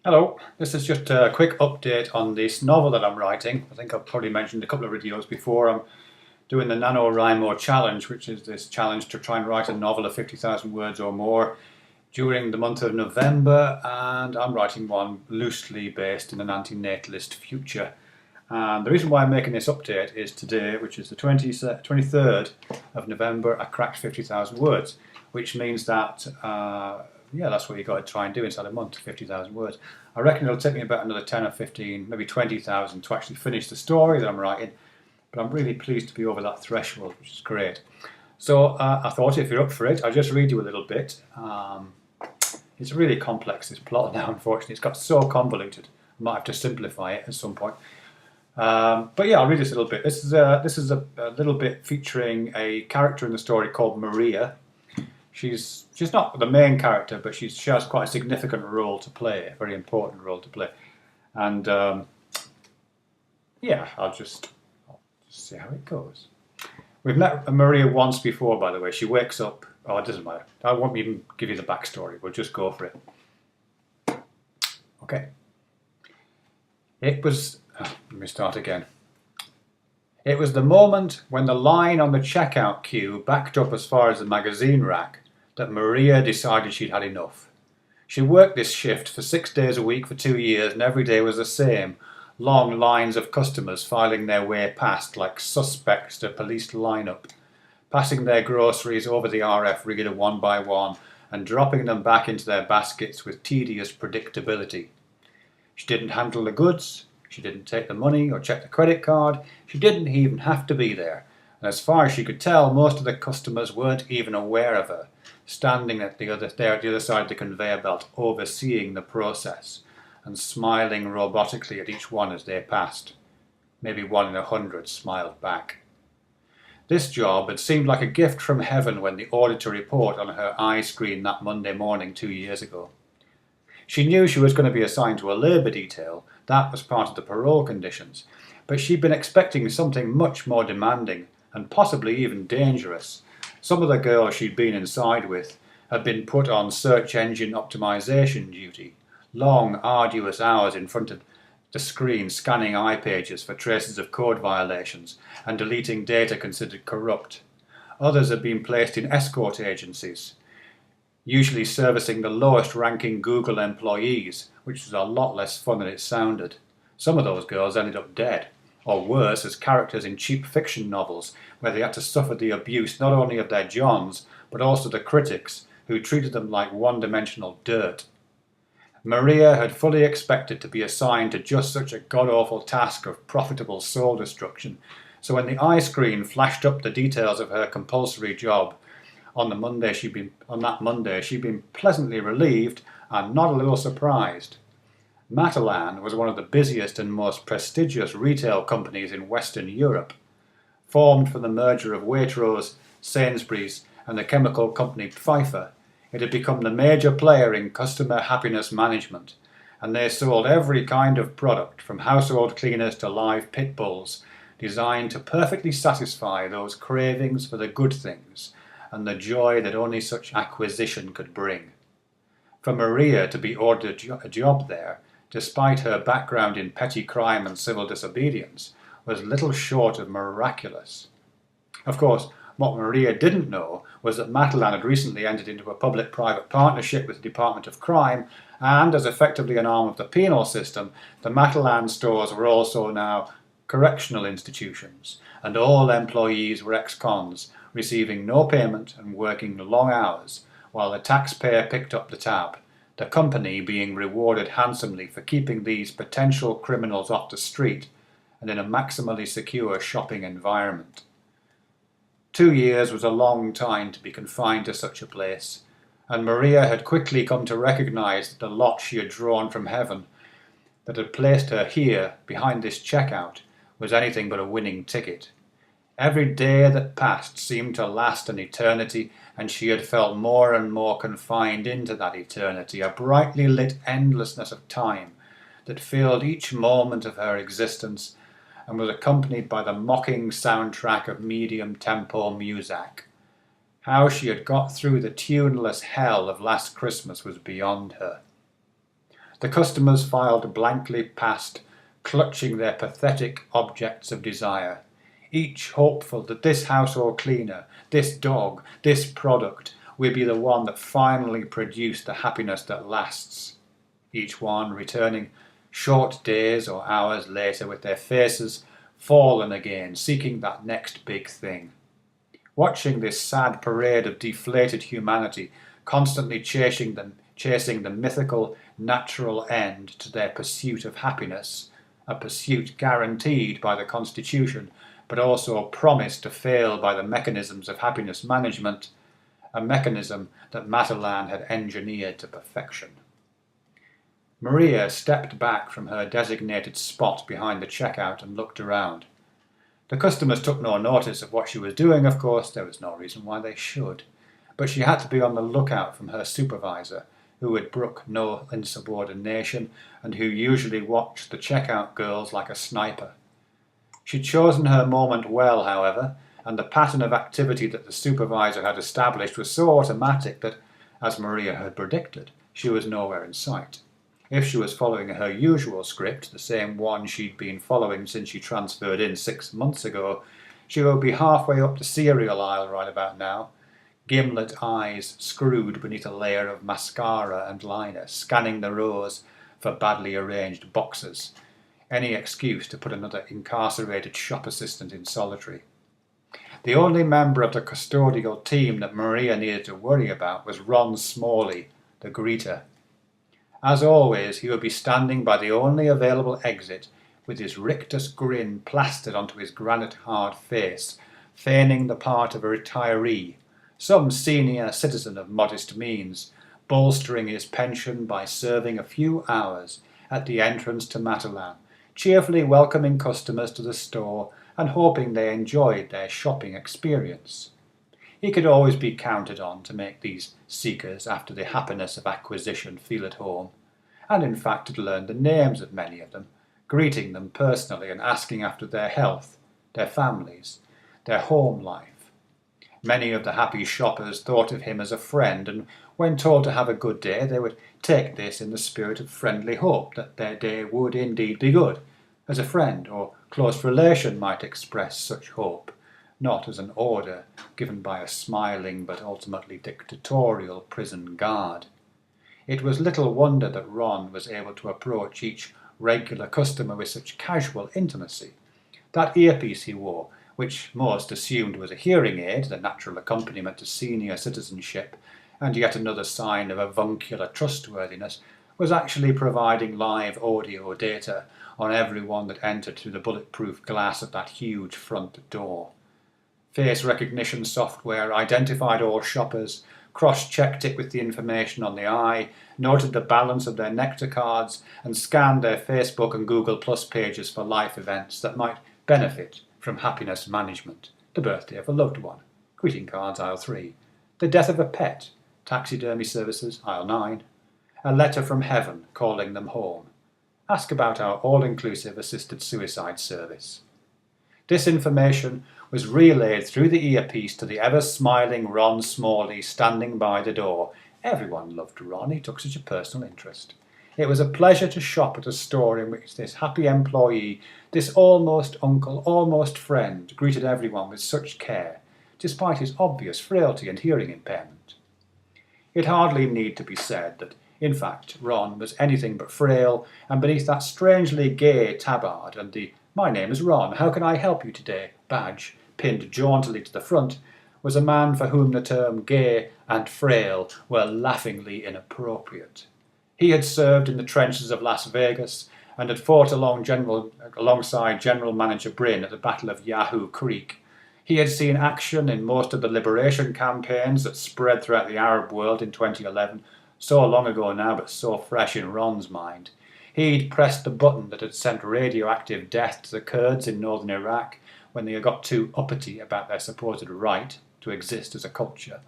Hello, this is just a quick update on this novel that I'm writing. I think I've probably mentioned a couple of videos before. I'm doing the NaNoWriMo challenge, which is this challenge to try and write a novel of 50,000 words or more during the month of November, and I'm writing one loosely based in an antinatalist future. And the reason why I'm making this update is today, which is the 23rd of November, I cracked 50,000 words, which means that yeah, that's what you got to try and do inside a month, 50,000 words. I reckon it'll take me about another 10 or 15, maybe 20,000 to actually finish the story that I'm writing, but I'm really pleased to be over that threshold, which is great. So I thought if you're up for it, I'll just read you a little bit. It's really complex, this plot now, unfortunately. It's got so convoluted. I might have to simplify it at some point. But yeah, I'll read this a little bit. This is a little bit featuring a character in the story called Maria. She's not the main character, but she has quite a significant role to play, a very important role to play. And yeah, I'll just see how it goes. We've met Maria once before, by the way. She wakes up. Oh, it doesn't matter. I won't even give you the backstory. We'll just go for it. Okay. Let me start again. It was the moment when the line on the checkout queue backed up as far as the magazine rack that Maria decided she'd had enough. She worked this shift for 6 days a week for 2 years, and every day was the same. Long lines of customers filing their way past like suspects to a police lineup, passing their groceries over the RF reader one by one and dropping them back into their baskets with tedious predictability. She didn't handle the goods, she didn't take the money or check the credit card, she didn't even have to be there. And as far as she could tell, most of the customers weren't even aware of her, standing at the other side of the conveyor belt, overseeing the process and smiling robotically at each one as they passed. Maybe 1 in 100 smiled back. This job had seemed like a gift from heaven when the auditor report on her eye screen that Monday morning 2 years ago. She knew she was going to be assigned to a labour detail. That was part of the parole conditions. But she'd been expecting something much more demanding and possibly even dangerous. Some of the girls she'd been inside with had been put on search engine optimization duty. Long, arduous hours in front of the screen scanning eye pages for traces of code violations and deleting data considered corrupt. Others had been placed in escort agencies, usually servicing the lowest ranking Google employees, which was a lot less fun than it sounded. Some of those girls ended up dead, or worse, as characters in cheap fiction novels, where they had to suffer the abuse not only of their Johns, but also the critics, who treated them like one-dimensional dirt. Maria had fully expected to be assigned to just such a god-awful task of profitable soul destruction, so when the eye screen flashed up the details of her compulsory job, on that Monday she'd been pleasantly relieved and not a little surprised. Matalan was one of the busiest and most prestigious retail companies in Western Europe. Formed from the merger of Waitrose, Sainsbury's and the chemical company Pfeiffer, it had become the major player in customer happiness management, and they sold every kind of product, from household cleaners to live pit bulls, designed to perfectly satisfy those cravings for the good things and the joy that only such acquisition could bring. For Maria to be ordered a job there, despite her background in petty crime and civil disobedience, was little short of miraculous. Of course, what Maria didn't know was that Matalan had recently entered into a public-private partnership with the Department of Crime, and as effectively an arm of the penal system, the Matalan stores were also now correctional institutions, and all employees were ex-cons, receiving no payment and working long hours, while the taxpayer picked up the tab, the company being rewarded handsomely for keeping these potential criminals off the street and in a maximally secure shopping environment. 2 years was a long time to be confined to such a place, and Maria had quickly come to recognize that the lot she had drawn from heaven, that had placed her here behind this checkout, was anything but a winning ticket. Every day that passed seemed to last an eternity, and she had felt more and more confined into that eternity, a brightly lit endlessness of time that filled each moment of her existence and was accompanied by the mocking soundtrack of medium tempo music. How she had got through the tuneless hell of last Christmas was beyond her. The customers filed blankly past, clutching their pathetic objects of desire, each hopeful that this household cleaner, this dog, this product will be the one that finally produced the happiness that lasts. Each one returning short days or hours later with their faces fallen again, seeking that next big thing. Watching this sad parade of deflated humanity, constantly chasing the mythical, natural end to their pursuit of happiness, a pursuit guaranteed by the Constitution, but also promised to fail by the mechanisms of happiness management, a mechanism that Matalan had engineered to perfection. Maria stepped back from her designated spot behind the checkout and looked around. The customers took no notice of what she was doing, of course, there was no reason why they should, but she had to be on the lookout from her supervisor, who would brook no insubordination and who usually watched the checkout girls like a sniper. She'd chosen her moment well, however, and the pattern of activity that the supervisor had established was so automatic that, as Maria had predicted, she was nowhere in sight. If she was following her usual script, the same one she'd been following since she transferred in 6 months ago, she would be halfway up the cereal aisle right about now, gimlet eyes screwed beneath a layer of mascara and liner, scanning the rows for badly arranged boxes, any excuse to put another incarcerated shop assistant in solitary. The only member of the custodial team that Maria needed to worry about was Ron Smalley, the greeter. As always, he would be standing by the only available exit, with his rictus grin plastered onto his granite-hard face, feigning the part of a retiree, some senior citizen of modest means, bolstering his pension by serving a few hours at the entrance to Matalan, cheerfully welcoming customers to the store and hoping they enjoyed their shopping experience. He could always be counted on to make these seekers after the happiness of acquisition feel at home, and in fact had learned the names of many of them, greeting them personally and asking after their health, their families, their home life. Many of the happy shoppers thought of him as a friend, and when told to have a good day, they would take this in the spirit of friendly hope that their day would indeed be good, as a friend or close relation might express such hope, not as an order given by a smiling but ultimately dictatorial prison guard. It was little wonder that Ron was able to approach each regular customer with such casual intimacy. That earpiece he wore, which most assumed was a hearing aid, the natural accompaniment to senior citizenship, and yet another sign of avuncular trustworthiness, was actually providing live audio data on everyone that entered through the bulletproof glass of that huge front door. Face recognition software identified all shoppers, cross-checked it with the information on the eye, noted the balance of their Nectar cards, and scanned their Facebook and Google Plus pages for life events that might benefit from happiness management. The birthday of a loved one, greeting cards, aisle 3. The death of a pet, taxidermy services, aisle 9. A letter from heaven calling them home. Ask about our all-inclusive assisted suicide service. This information was relayed through the earpiece to the ever-smiling Ron Smalley standing by the door. Everyone loved Ron, he took such a personal interest. It was a pleasure to shop at a store in which this happy employee, this almost uncle, almost friend, greeted everyone with such care, despite his obvious frailty and hearing impairment. It hardly need to be said that, in fact, Ron was anything but frail, and beneath that strangely gay tabard and the "My name is Ron, how can I help you today?" badge pinned jauntily to the front, was a man for whom the term gay and frail were laughingly inappropriate. He had served in the trenches of Las Vegas and had fought alongside General Manager Bryn at the Battle of Yahoo Creek. He had seen action in most of the liberation campaigns that spread throughout the Arab world in 2011, so long ago now but so fresh in Ron's mind. He'd pressed the button that had sent radioactive death to the Kurds in northern Iraq when they got too uppity about their supposed right to exist as a culture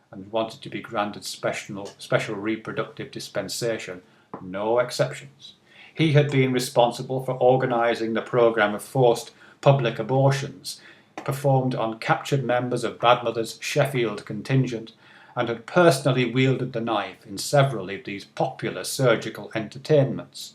and wanted to be granted special reproductive dispensation, no exceptions. He had been responsible for organising the programme of forced public abortions performed on captured members of Bad Mother's Sheffield contingent, and had personally wielded the knife in several of these popular surgical entertainments.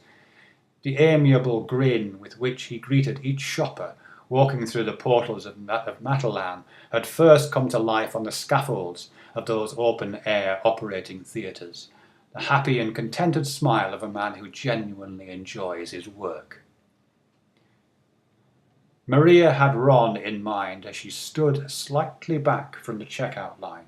The amiable grin with which he greeted each shopper walking through the portals of Matalan had first come to life on the scaffolds of those open-air operating theatres, the happy and contented smile of a man who genuinely enjoys his work. Maria had Ron in mind as she stood slightly back from the checkout line,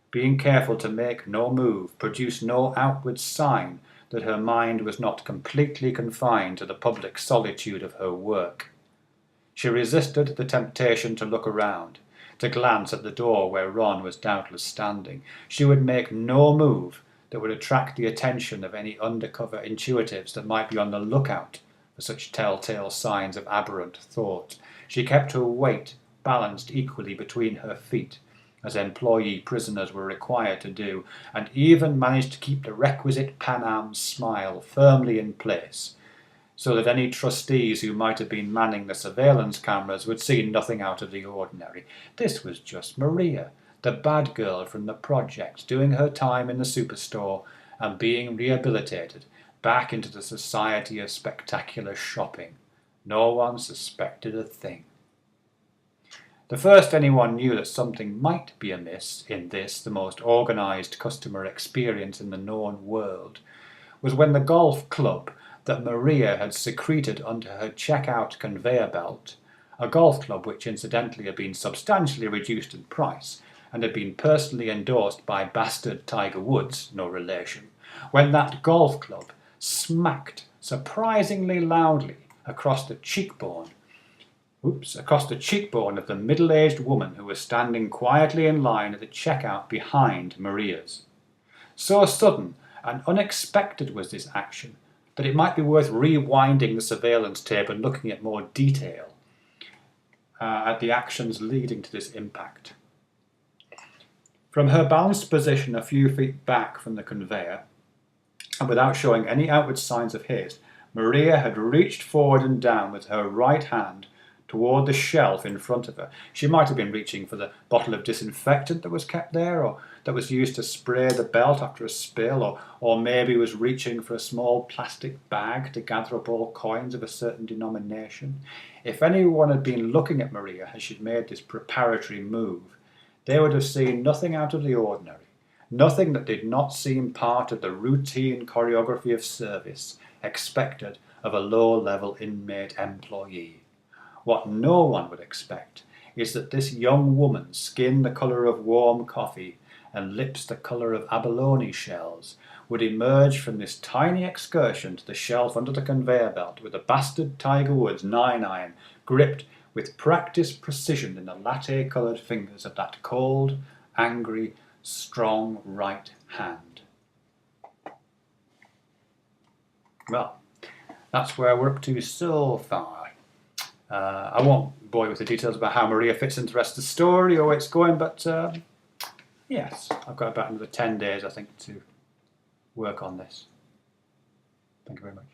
being careful to make no move, produce no outward sign that her mind was not completely confined to the public solitude of her work. She resisted the temptation to look around, to glance at the door where Ron was doubtless standing. She would make no move that would attract the attention of any undercover intuitives that might be on the lookout for such telltale signs of aberrant thought. She kept her weight balanced equally between her feet, as employee prisoners were required to do, and even managed to keep the requisite Pan Am smile firmly in place, so that any trustees who might have been manning the surveillance cameras would see nothing out of the ordinary. This was just Maria, the bad girl from the project, doing her time in the superstore and being rehabilitated back into the society of spectacular shopping. No one suspected a thing. The first anyone knew that something might be amiss in this, the most organised customer experience in the known world, was when the golf club that Maria had secreted under her checkout conveyor belt, a golf club which incidentally had been substantially reduced in price and had been personally endorsed by bastard Tiger Woods, no relation, when that golf club smacked surprisingly loudly across the cheekbone of the middle-aged woman who was standing quietly in line at the checkout behind Maria's. So sudden and unexpected was this action that it might be worth rewinding the surveillance tape and looking at more detail at the actions leading to this impact. From her balanced position a few feet back from the conveyor, and without showing any outward signs of haste, Maria had reached forward and down with her right hand toward the shelf in front of her. She might have been reaching for the bottle of disinfectant that was kept there, or that was used to spray the belt after a spill, or maybe was reaching for a small plastic bag to gather up all coins of a certain denomination. If anyone had been looking at Maria as she'd made this preparatory move, they would have seen nothing out of the ordinary, nothing that did not seem part of the routine choreography of service expected of a low-level inmate employee. What no one would expect is that this young woman's skin the colour of warm coffee and lips the colour of abalone shells would emerge from this tiny excursion to the shelf under the conveyor belt with a bastard Tiger Woods 9-iron gripped with practised precision in the latte-coloured fingers of that cold, angry, strong right hand. Well, that's where we're up to so far. I won't bore you with the details about how Maria fits into the rest of the story or where it's going, but yes, I've got about another 10 days, I think, to work on this. Thank you very much.